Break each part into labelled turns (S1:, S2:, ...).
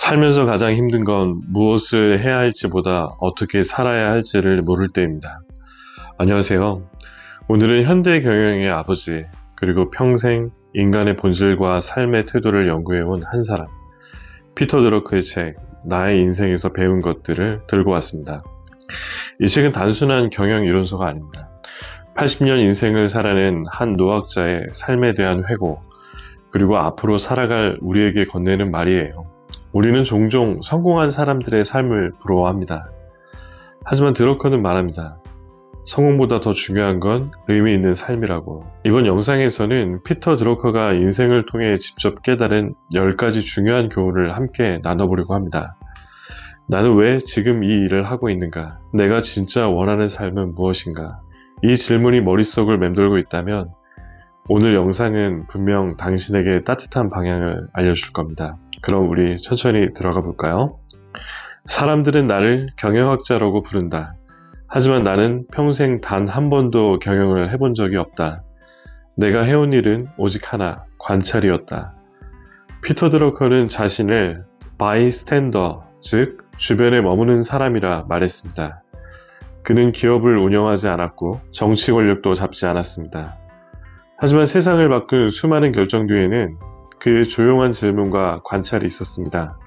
S1: 살면서 가장 힘든 건 무엇을 해야 할지보다 어떻게 살아야 할지를 모를 때입니다. 안녕하세요. 오늘은 현대 경영의 아버지, 그리고 평생 인간의 본질과 삶의 태도를 연구해온 한 사람, 피터 드러커의 책, 나의 인생에서 배운 것들을 들고 왔습니다. 이 책은 단순한 경영 이론서가 아닙니다. 80년 인생을 살아낸 한 노학자의 삶에 대한 회고, 그리고 앞으로 살아갈 우리에게 건네는 말이에요. 우리는 종종 성공한 사람들의 삶을 부러워합니다. 하지만 드러커는 말합니다. 성공보다 더 중요한 건 의미 있는 삶이라고. 이번 영상에서는 피터 드러커가 인생을 통해 직접 깨달은 10가지 중요한 교훈을 함께 나눠보려고 합니다. 나는 왜 지금 이 일을 하고 있는가? 내가 진짜 원하는 삶은 무엇인가? 이 질문이 머릿속을 맴돌고 있다면 오늘 영상은 분명 당신에게 따뜻한 방향을 알려줄 겁니다. 그럼 우리 천천히 들어가 볼까요? 사람들은 나를 경영학자라고 부른다. 하지만 나는 평생 단 한 번도 경영을 해본 적이 없다. 내가 해온 일은 오직 하나, 관찰이었다. 피터 드러커는 자신을 바이스탠더, 즉 주변에 머무는 사람이라 말했습니다. 그는 기업을 운영하지 않았고 정치 권력도 잡지 않았습니다. 하지만 세상을 바꾼 수많은 결정 뒤에는 그의 조용한 질문과 관찰이 있었습니다.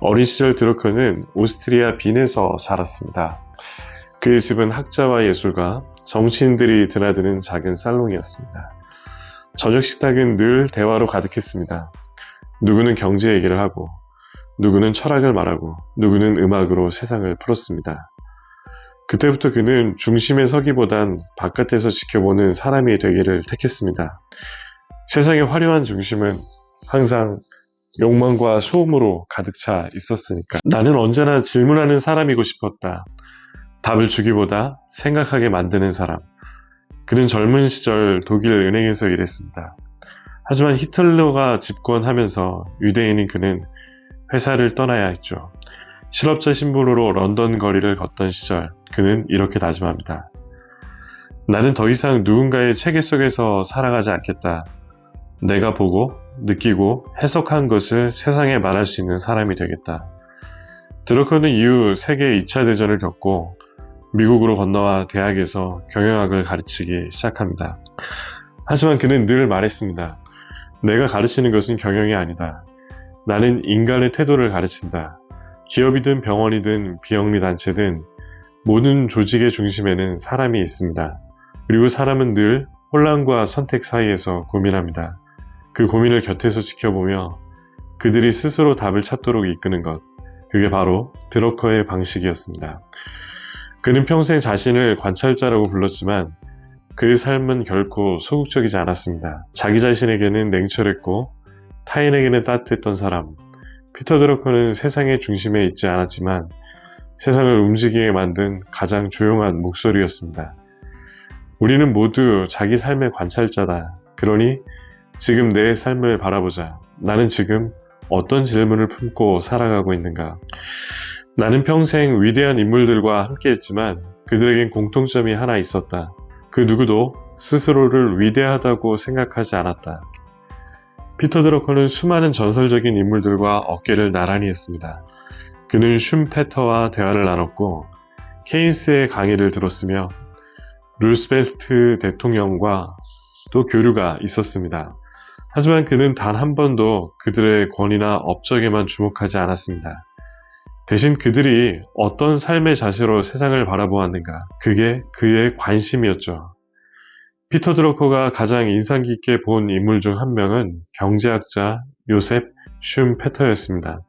S1: 어린 시절 드러커는 오스트리아 빈에서 자랐습니다. 그의 집은 학자와 예술가, 정치인들이 드나드는 작은 살롱이었습니다. 저녁 식탁은 늘 대화로 가득했습니다. 누구는 경제 얘기를 하고, 누구는 철학을 말하고, 누구는 음악으로 세상을 풀었습니다. 그때부터 그는 중심에 서기보단 바깥에서 지켜보는 사람이 되기를 택했습니다. 세상의 화려한 중심은 항상 욕망과 소음으로 가득 차 있었으니까. 나는 언제나 질문하는 사람이고 싶었다. 답을 주기보다 생각하게 만드는 사람. 그는 젊은 시절 독일 은행에서 일했습니다. 하지만 히틀러가 집권하면서 유대인인 그는 회사를 떠나야 했죠. 실업자 신분으로 런던 거리를 걷던 시절 그는 이렇게 다짐합니다. 나는 더 이상 누군가의 체계 속에서 살아가지 않겠다. 내가 보고, 느끼고, 해석한 것을 세상에 말할 수 있는 사람이 되겠다. 드러커는 이후 세계 2차 대전을 겪고 미국으로 건너와 대학에서 경영학을 가르치기 시작합니다. 하지만 그는 늘 말했습니다. 내가 가르치는 것은 경영이 아니다. 나는 인간의 태도를 가르친다. 기업이든 병원이든 비영리단체든 모든 조직의 중심에는 사람이 있습니다. 그리고 사람은 늘 혼란과 선택 사이에서 고민합니다. 그 고민을 곁에서 지켜보며 그들이 스스로 답을 찾도록 이끄는 것, 그게 바로 드러커의 방식이었습니다. 그는 평생 자신을 관찰자라고 불렀지만 그의 삶은 결코 소극적이지 않았습니다. 자기 자신에게는 냉철했고 타인에게는 따뜻했던 사람. 피터 드러커는 세상의 중심에 있지 않았지만 세상을 움직이게 만든 가장 조용한 목소리였습니다. 우리는 모두 자기 삶의 관찰자다. 그러니 지금 내 삶을 바라보자. 나는 지금 어떤 질문을 품고 살아가고 있는가? 나는 평생 위대한 인물들과 함께했지만 그들에겐 공통점이 하나 있었다. 그 누구도 스스로를 위대하다고 생각하지 않았다. 피터 드러커는 수많은 전설적인 인물들과 어깨를 나란히 했습니다. 그는 슌페터와 대화를 나눴고 케인스의 강의를 들었으며 루스벨트 대통령과 또 교류가 있었습니다. 하지만 그는 단 한 번도 그들의 권위나 업적에만 주목하지 않았습니다. 대신 그들이 어떤 삶의 자세로 세상을 바라보았는가, 그게 그의 관심이었죠. 피터 드러커가 가장 인상 깊게 본 인물 중 한 명은 경제학자 요셉 슌페터였습니다.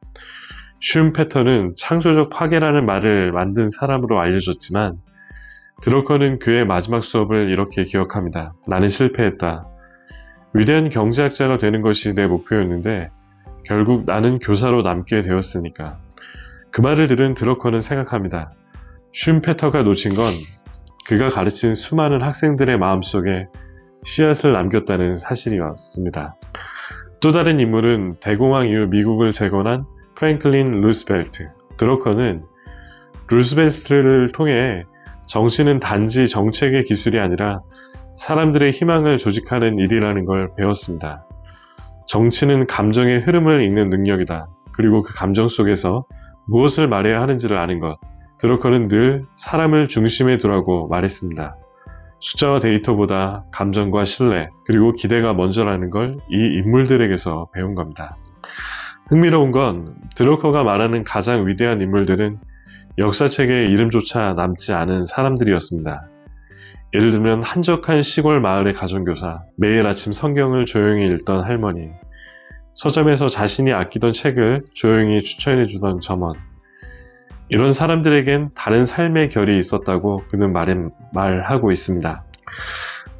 S1: 슌페터는 창조적 파괴라는 말을 만든 사람으로 알려졌지만 드러커는 그의 마지막 수업을 이렇게 기억합니다. 나는 실패했다. 위대한 경제학자가 되는 것이 내 목표였는데 결국 나는 교사로 남게 되었으니까. 그 말을 들은 드러커는 생각합니다. 슌페터가 놓친 건 그가 가르친 수많은 학생들의 마음속에 씨앗을 남겼다는 사실이었습니다. 또 다른 인물은 대공황 이후 미국을 재건한 프랭클린 루스벨트. 드러커는 루스벨트를 통해 정치는 단지 정책의 기술이 아니라 사람들의 희망을 조직하는 일이라는 걸 배웠습니다. 정치는 감정의 흐름을 읽는 능력이다. 그리고 그 감정 속에서 무엇을 말해야 하는지를 아는 것. 드러커는 늘 사람을 중심에 두라고 말했습니다. 숫자와 데이터보다 감정과 신뢰, 그리고 기대가 먼저라는 걸 이 인물들에게서 배운 겁니다. 흥미로운 건 드러커가 말하는 가장 위대한 인물들은 역사책에 이름조차 남지 않은 사람들이었습니다. 예를 들면 한적한 시골 마을의 가정교사, 매일 아침 성경을 조용히 읽던 할머니, 서점에서 자신이 아끼던 책을 조용히 추천해주던 점원. 이런 사람들에겐 다른 삶의 결이 있었다고 그는 말하고 있습니다.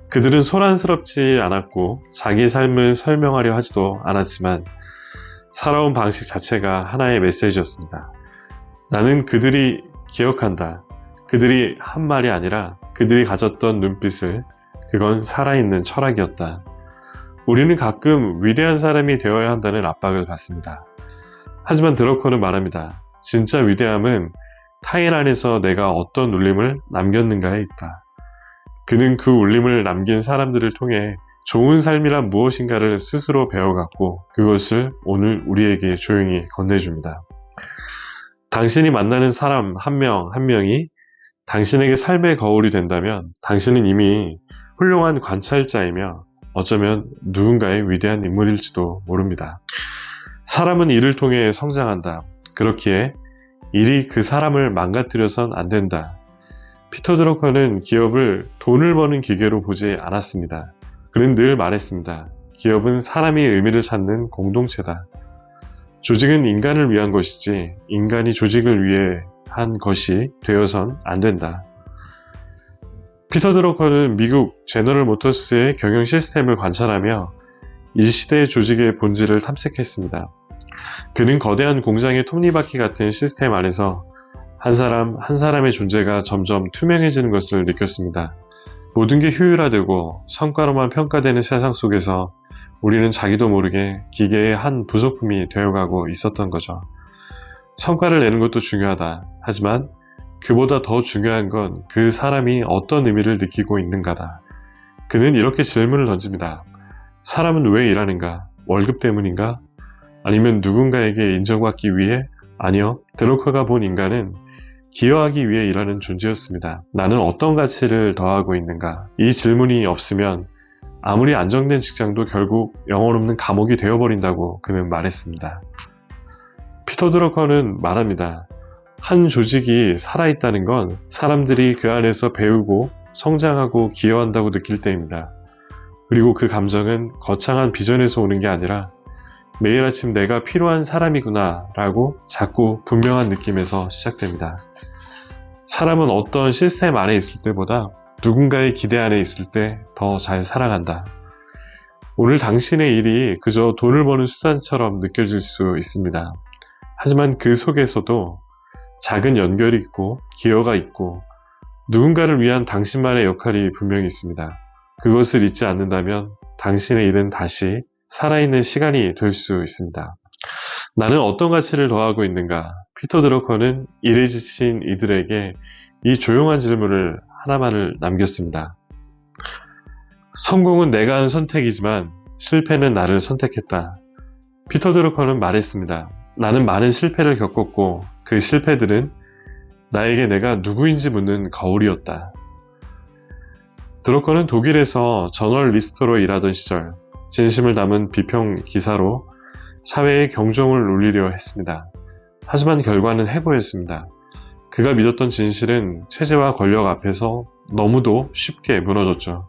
S1: 그들은 소란스럽지 않았고 자기 삶을 설명하려 하지도 않았지만 살아온 방식 자체가 하나의 메시지였습니다. 나는 그들이 기억한다. 그들이 한 말이 아니라 그들이 가졌던 눈빛을, 그건 살아있는 철학이었다. 우리는 가끔 위대한 사람이 되어야 한다는 압박을 받습니다. 하지만 드러커는 말합니다. 진짜 위대함은 타인 안에서 내가 어떤 울림을 남겼는가에 있다. 그는 그 울림을 남긴 사람들을 통해 좋은 삶이란 무엇인가를 스스로 배워갔고 그것을 오늘 우리에게 조용히 건네줍니다. 당신이 만나는 사람 한 명 한 명이 당신에게 삶의 거울이 된다면 당신은 이미 훌륭한 관찰자이며 어쩌면 누군가의 위대한 인물일지도 모릅니다. 사람은 일을 통해 성장한다. 그렇기에 일이 그 사람을 망가뜨려선 안 된다. 피터 드러커는 기업을 돈을 버는 기계로 보지 않았습니다. 그는 늘 말했습니다. 기업은 사람이 의미를 찾는 공동체다. 조직은 인간을 위한 것이지 인간이 조직을 위해 한 것이 되어선 안 된다. 피터 드러커는 미국 제너럴 모터스의 경영 시스템을 관찰하며 이 시대의 조직의 본질을 탐색했습니다. 그는 거대한 공장의 톱니바퀴 같은 시스템 안에서 한 사람 한 사람의 존재가 점점 투명해지는 것을 느꼈습니다. 모든 게 효율화되고 성과로만 평가되는 세상 속에서 우리는 자기도 모르게 기계의 한 부속품이 되어가고 있었던 거죠. 성과를 내는 것도 중요하다. 하지만 그보다 더 중요한 건 그 사람이 어떤 의미를 느끼고 있는가다. 그는 이렇게 질문을 던집니다. 사람은 왜 일하는가? 월급 때문인가? 아니면 누군가에게 인정받기 위해? 아니요. 드러커가 본 인간은 기여하기 위해 일하는 존재였습니다. 나는 어떤 가치를 더하고 있는가? 이 질문이 없으면 아무리 안정된 직장도 결국 영혼 없는 감옥이 되어버린다고 그는 말했습니다. 피터 드러커는 말합니다. 한 조직이 살아있다는 건 사람들이 그 안에서 배우고 성장하고 기여한다고 느낄 때입니다. 그리고 그 감정은 거창한 비전에서 오는 게 아니라 매일 아침 내가 필요한 사람이구나 라고 자꾸 분명한 느낌에서 시작됩니다. 사람은 어떤 시스템 안에 있을 때보다 누군가의 기대 안에 있을 때 더 잘 살아간다. 오늘 당신의 일이 그저 돈을 버는 수단처럼 느껴질 수 있습니다. 하지만 그 속에서도 작은 연결이 있고 기여가 있고 누군가를 위한 당신만의 역할이 분명히 있습니다. 그것을 잊지 않는다면 당신의 일은 다시 살아있는 시간이 될 수 있습니다. 나는 어떤 가치를 더하고 있는가? 피터 드러커는 일에 지친 이들에게 이 조용한 질문을 하나만을 남겼습니다. 성공은 내가 한 선택이지만 실패는 나를 선택했다. 피터 드러커는 말했습니다. 나는 많은 실패를 겪었고 그 실패들은 나에게 내가 누구인지 묻는 거울이었다. 드러커는 독일에서 저널리스트로 일하던 시절 진심을 담은 비평 기사로 사회의 경종을 울리려 했습니다. 하지만 결과는 해고였습니다. 그가 믿었던 진실은 체제와 권력 앞에서 너무도 쉽게 무너졌죠.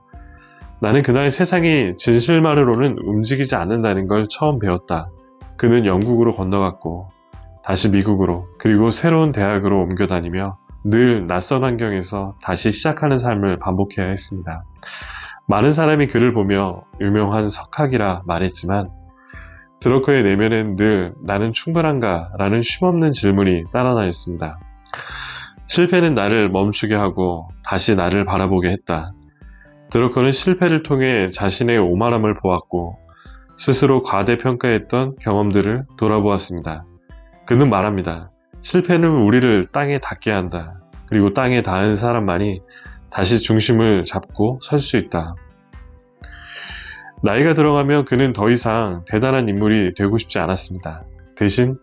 S1: 나는 그날 세상이 진실만으로는 움직이지 않는다는 걸 처음 배웠다. 그는 영국으로 건너갔고 다시 미국으로 그리고 새로운 대학으로 옮겨 다니며 늘 낯선 환경에서 다시 시작하는 삶을 반복해야 했습니다. 많은 사람이 그를 보며 유명한 석학이라 말했지만 드러커의 내면엔 늘 나는 충분한가? 라는 쉼없는 질문이 따라다녔습니다. 실패는 나를 멈추게 하고 다시 나를 바라보게 했다. 드러커는 실패를 통해 자신의 오만함을 보았고 스스로 과대평가했던 경험들을 돌아보았습니다. 그는 말합니다. 실패는 우리를 땅에 닿게 한다. 그리고 땅에 닿은 사람만이 다시 중심을 잡고 설 수 있다. 나이가 들어가며 그는 더 이상 대단한 인물이 되고 싶지 않았습니다. 대신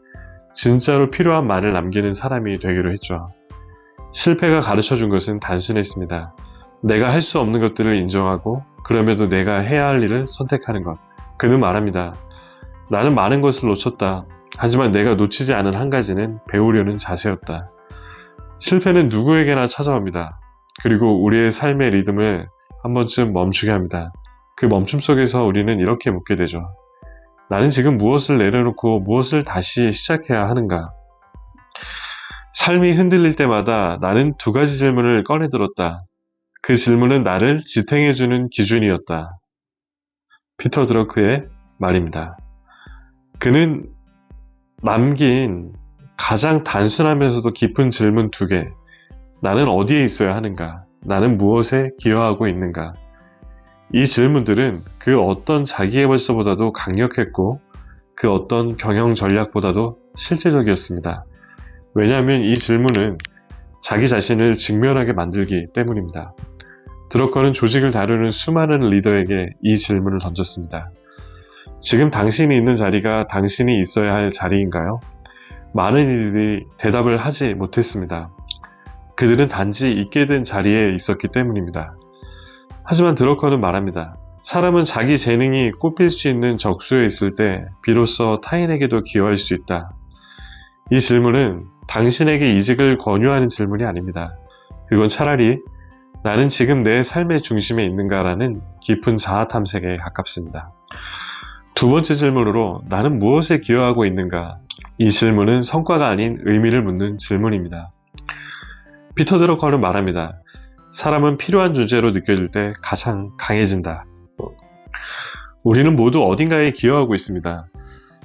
S1: 진짜로 필요한 말을 남기는 사람이 되기로 했죠. 실패가 가르쳐 준 것은 단순했습니다. 내가 할 수 없는 것들을 인정하고 그럼에도 내가 해야 할 일을 선택하는 것. 그는 말합니다. 나는 많은 것을 놓쳤다. 하지만 내가 놓치지 않은 한 가지는 배우려는 자세였다. 실패는 누구에게나 찾아옵니다. 그리고 우리의 삶의 리듬을 한 번쯤 멈추게 합니다. 그 멈춤 속에서 우리는 이렇게 묻게 되죠. 나는 지금 무엇을 내려놓고 무엇을 다시 시작해야 하는가? 삶이 흔들릴 때마다 나는 두 가지 질문을 꺼내들었다. 그 질문은 나를 지탱해주는 기준이었다. 피터 드러크의 말입니다. 그는 남긴 가장 단순하면서도 깊은 질문 두 개. 나는 어디에 있어야 하는가? 나는 무엇에 기여하고 있는가? 이 질문들은 그 어떤 자기계발서보다도 강력했고 그 어떤 경영 전략보다도 실제적이었습니다. 왜냐하면 이 질문은 자기 자신을 직면하게 만들기 때문입니다. 드러커는 조직을 다루는 수많은 리더에게 이 질문을 던졌습니다. 지금 당신이 있는 자리가 당신이 있어야 할 자리인가요? 많은 이들이 대답을 하지 못했습니다. 그들은 단지 있게 된 자리에 있었기 때문입니다. 하지만 드러커는 말합니다. 사람은 자기 재능이 꼽힐 수 있는 적수에 있을 때 비로소 타인에게도 기여할 수 있다. 이 질문은 당신에게 이직을 권유하는 질문이 아닙니다. 그건 차라리 나는 지금 내 삶의 중심에 있는가라는 깊은 자아 탐색에 가깝습니다. 두 번째 질문으로 나는 무엇에 기여하고 있는가? 이 질문은 성과가 아닌 의미를 묻는 질문입니다. 피터 드러커는 말합니다. 사람은 필요한 존재로 느껴질 때 가장 강해진다. 우리는 모두 어딘가에 기여하고 있습니다.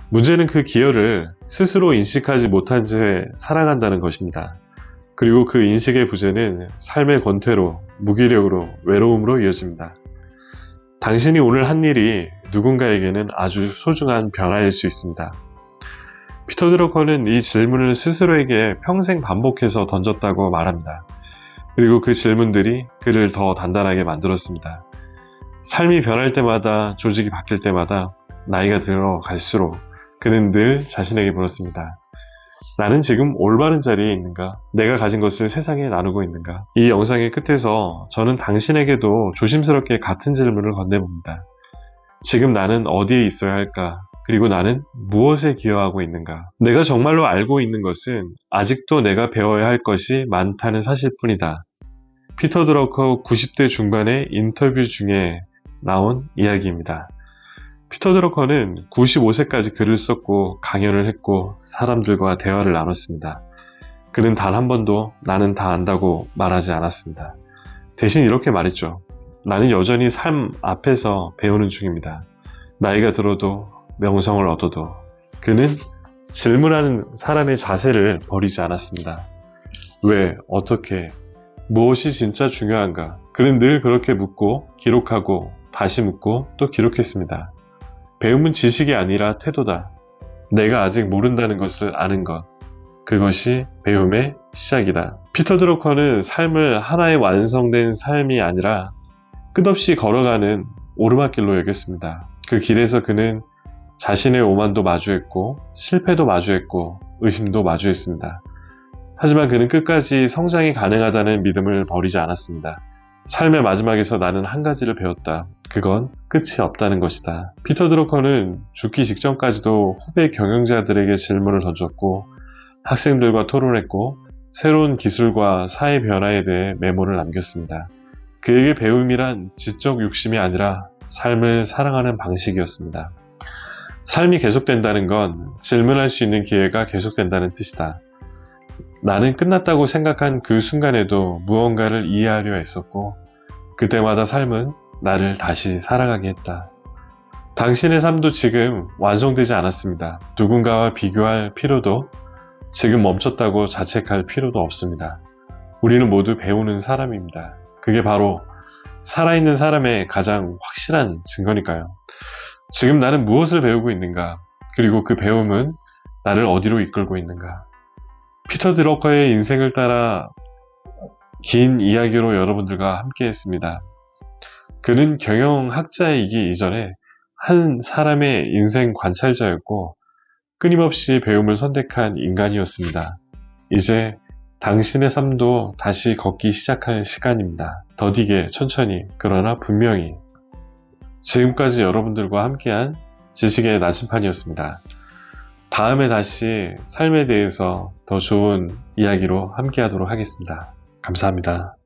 S1: 문제는 그 기여를 스스로 인식하지 못한 채 살아간다는 것입니다. 그리고 그 인식의 부재는 삶의 권태로, 무기력으로, 외로움으로 이어집니다. 당신이 오늘 한 일이 누군가에게는 아주 소중한 변화일 수 있습니다. 피터 드러커는 이 질문을 스스로에게 평생 반복해서 던졌다고 말합니다. 그리고 그 질문들이 그를 더 단단하게 만들었습니다. 삶이 변할 때마다, 조직이 바뀔 때마다, 나이가 들어갈수록 그는 늘 자신에게 물었습니다. 나는 지금 올바른 자리에 있는가? 내가 가진 것을 세상에 나누고 있는가? 이 영상의 끝에서 저는 당신에게도 조심스럽게 같은 질문을 건네봅니다. 지금 나는 어디에 있어야 할까? 그리고 나는 무엇에 기여하고 있는가? 내가 정말로 알고 있는 것은 아직도 내가 배워야 할 것이 많다는 사실뿐이다. 피터 드러커 90대 중반의 인터뷰 중에 나온 이야기입니다. 피터 드러커는 95세까지 글을 썼고 강연을 했고 사람들과 대화를 나눴습니다. 그는 단 한 번도 나는 다 안다고 말하지 않았습니다. 대신 이렇게 말했죠. 나는 여전히 삶 앞에서 배우는 중입니다. 나이가 들어도 명성을 얻어도. 그는 질문하는 사람의 자세를 버리지 않았습니다. 왜, 어떻게, 무엇이 진짜 중요한가? 그는 늘 그렇게 묻고 기록하고 다시 묻고 또 기록했습니다. 배움은 지식이 아니라 태도다. 내가 아직 모른다는 것을 아는 것. 그것이 배움의 시작이다. 피터 드러커는 삶을 하나의 완성된 삶이 아니라 끝없이 걸어가는 오르막길로 여겼습니다. 그 길에서 그는 자신의 오만도 마주했고 실패도 마주했고 의심도 마주했습니다. 하지만 그는 끝까지 성장이 가능하다는 믿음을 버리지 않았습니다. 삶의 마지막에서 나는 한 가지를 배웠다. 그건 끝이 없다는 것이다. 피터 드러커는 죽기 직전까지도 후배 경영자들에게 질문을 던졌고 학생들과 토론했고 새로운 기술과 사회 변화에 대해 메모를 남겼습니다. 그에게 배움이란 지적 욕심이 아니라 삶을 사랑하는 방식이었습니다. 삶이 계속된다는 건 질문할 수 있는 기회가 계속된다는 뜻이다. 나는 끝났다고 생각한 그 순간에도 무언가를 이해하려 했었고 그때마다 삶은 나를 다시 살아가게 했다. 당신의 삶도 지금 완성되지 않았습니다. 누군가와 비교할 필요도 지금 멈췄다고 자책할 필요도 없습니다. 우리는 모두 배우는 사람입니다. 그게 바로 살아있는 사람의 가장 확실한 증거니까요. 지금 나는 무엇을 배우고 있는가? 그리고 그 배움은 나를 어디로 이끌고 있는가? 피터 드러커의 인생을 따라 긴 이야기로 여러분들과 함께 했습니다. 그는 경영학자이기 이전에 한 사람의 인생 관찰자였고 끊임없이 배움을 선택한 인간이었습니다. 이제 당신의 삶도 다시 걷기 시작할 시간입니다. 더디게, 천천히, 그러나 분명히. 지금까지 여러분들과 함께한 지식의 나침판이었습니다. 다음에 다시 삶에 대해서 더 좋은 이야기로 함께하도록 하겠습니다. 감사합니다.